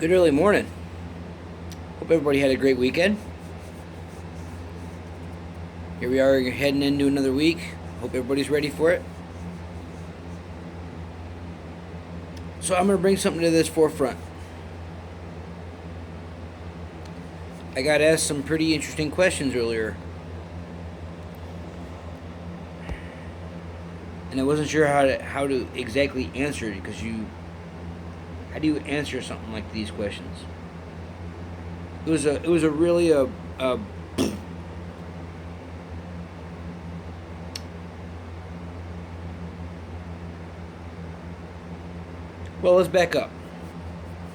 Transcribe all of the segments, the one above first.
Good early morning. Hope everybody had a great weekend. Here we are heading into another week. Hope everybody's ready for it. So I'm going to bring something to this forefront. I got asked some pretty interesting questions earlier. And I wasn't sure how to exactly answer it because how do you answer something like these questions? It was a really a well, let's back up.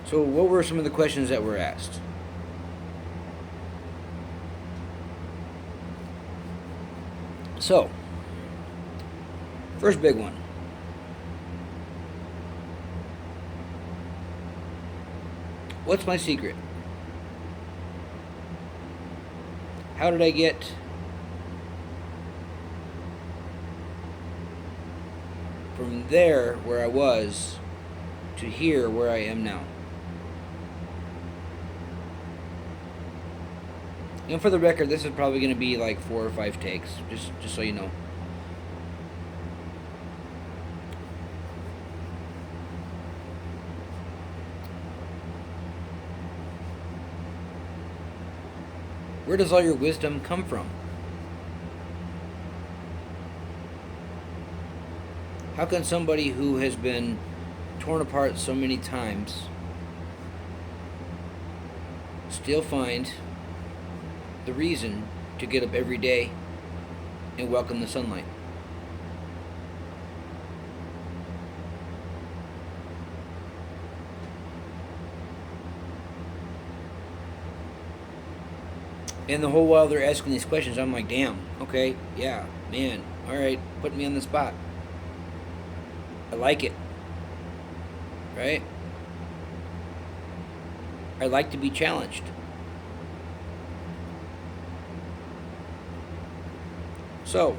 So what were some of the questions that were asked? So, first big one. What's my secret? How did I get from there where I was to here where I am now? And for the record, this is probably going to be like 4 or 5 takes, just so you know. Where does all your wisdom come from? How can somebody who has been torn apart so many times still find the reason to get up every day and welcome the sunlight? And the whole while they're asking these questions, I'm like, damn, okay, yeah, man, all right, put me on the spot. I like it, right? I like to be challenged. So,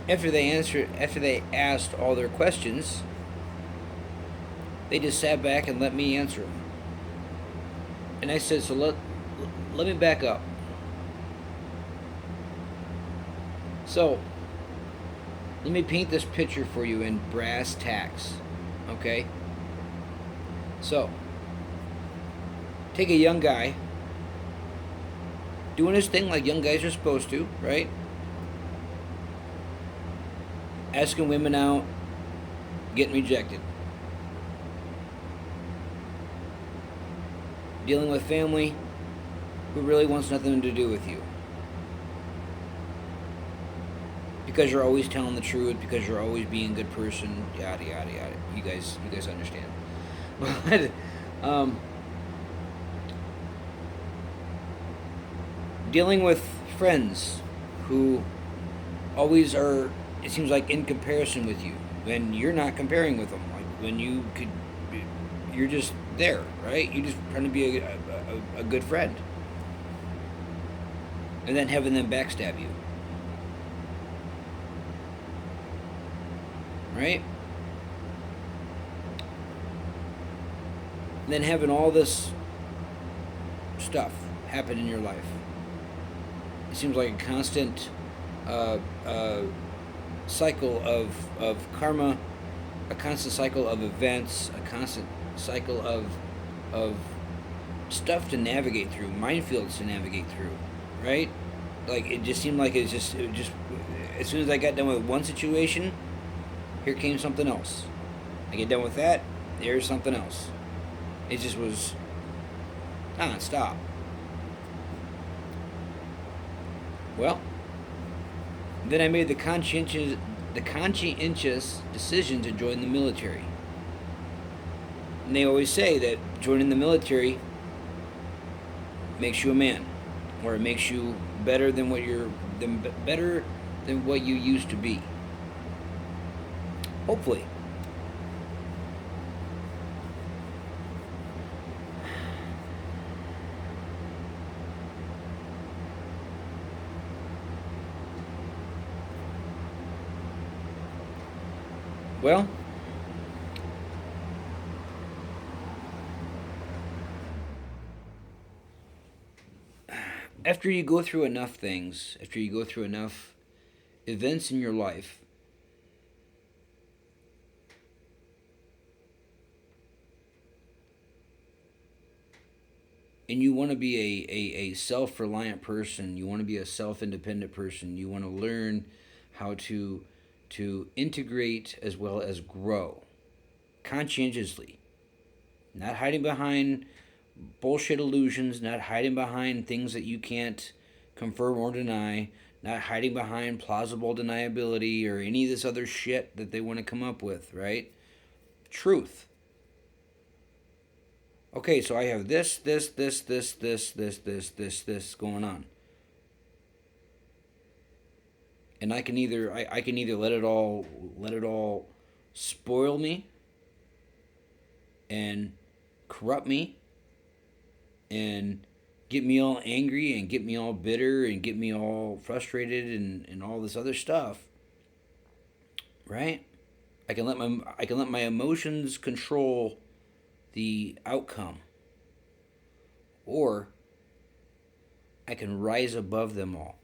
after they asked all their questions, they just sat back and let me answer them. And I said, so let me back up. So, let me paint this picture for you in brass tacks, okay? So, take a young guy doing his thing like young guys are supposed to, right? Asking women out, getting rejected. Dealing with family who really wants nothing to do with you. Because you're always telling the truth, because you're always being a good person, yada yada yada. You guys understand. But dealing with friends who always are, it seems like, in comparison with you when you're not comparing with them, like when you're just there, right? You're just trying to be a good friend, and then having them backstab you, right? And then having all this stuff happen in your life. It seems like a constant uh, uh, cycle of karma, a constant cycle of events, a constant cycle of stuff to navigate through, minefields to navigate through, right? Like it just seemed like it just as soon as I got done with one situation, here came something else. I get done with that, there's something else. It just was non-stop. Well, then I made the conscientious decision to join the military. And they always say that joining the military makes you a man, or it makes you better than better than what you used to be. Hopefully. Well, after you go through enough things, after you go through enough events in your life, and you want to be a self-reliant person, you want to be a self-independent person, you want to learn how to integrate as well as grow conscientiously, not hiding behind bullshit illusions, not hiding behind things that you can't confirm or deny, not hiding behind plausible deniability or any of this other shit that they want to come up with, right? Truth. Okay, so I have this going on. And I can either let it all spoil me and corrupt me and get me all angry and get me all bitter and get me all frustrated and all this other stuff. Right? I can let my emotions control the outcome. Or I can rise above them all.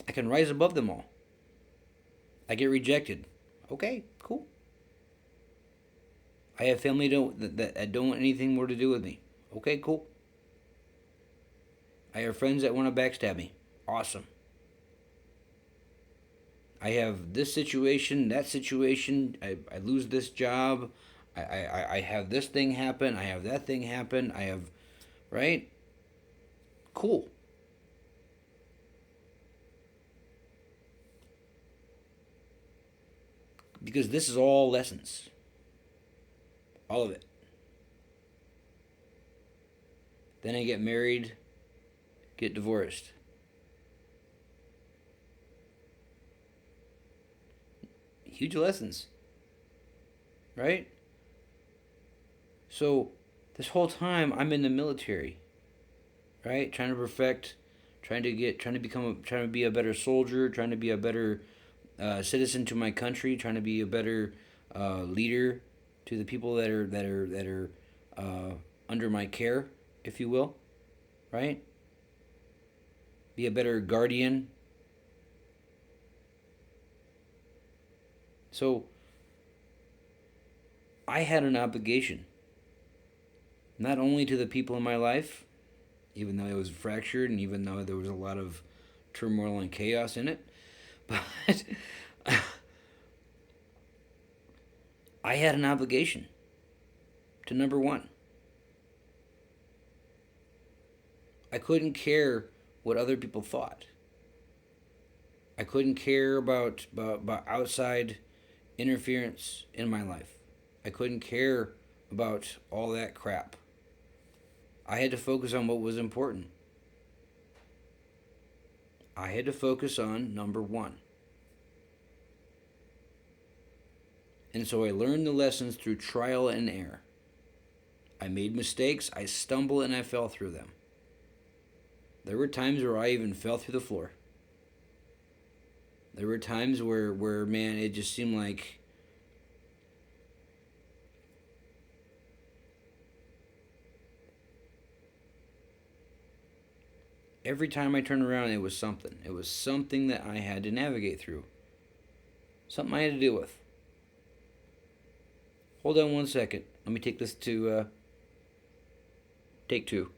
I can rise above them all. I get rejected. Okay, cool. I have family that don't want anything more to do with me. Okay, cool. I have friends that want to backstab me. Awesome. I have this situation, that situation. I lose this job. I have this thing happen. I have that thing happen. I have, right? Cool. Because this is all lessons. All of it. Then I get married, get divorced. Huge lessons. Right? So, this whole time I'm in the military, right? Trying to be a better soldier, trying to be a better citizen to my country, trying to be a better leader to the people that are under my care, if you will, right? Be a better guardian. So I had an obligation, not only to the people in my life, even though it was fractured and even though there was a lot of turmoil and chaos in it, but I had an obligation to number one. I couldn't care what other people thought. I couldn't care about outside interference in my life. I couldn't care about all that crap. I had to focus on what was important. I had to focus on number one. And so I learned the lessons through trial and error. I made mistakes, I stumbled, and I fell through them. There were times where I even fell through the floor. There were times where man, it just seemed like every time I turned around, it was something. It was something that I had to navigate through. Something I had to deal with. Hold on one second. Let me take this to take two.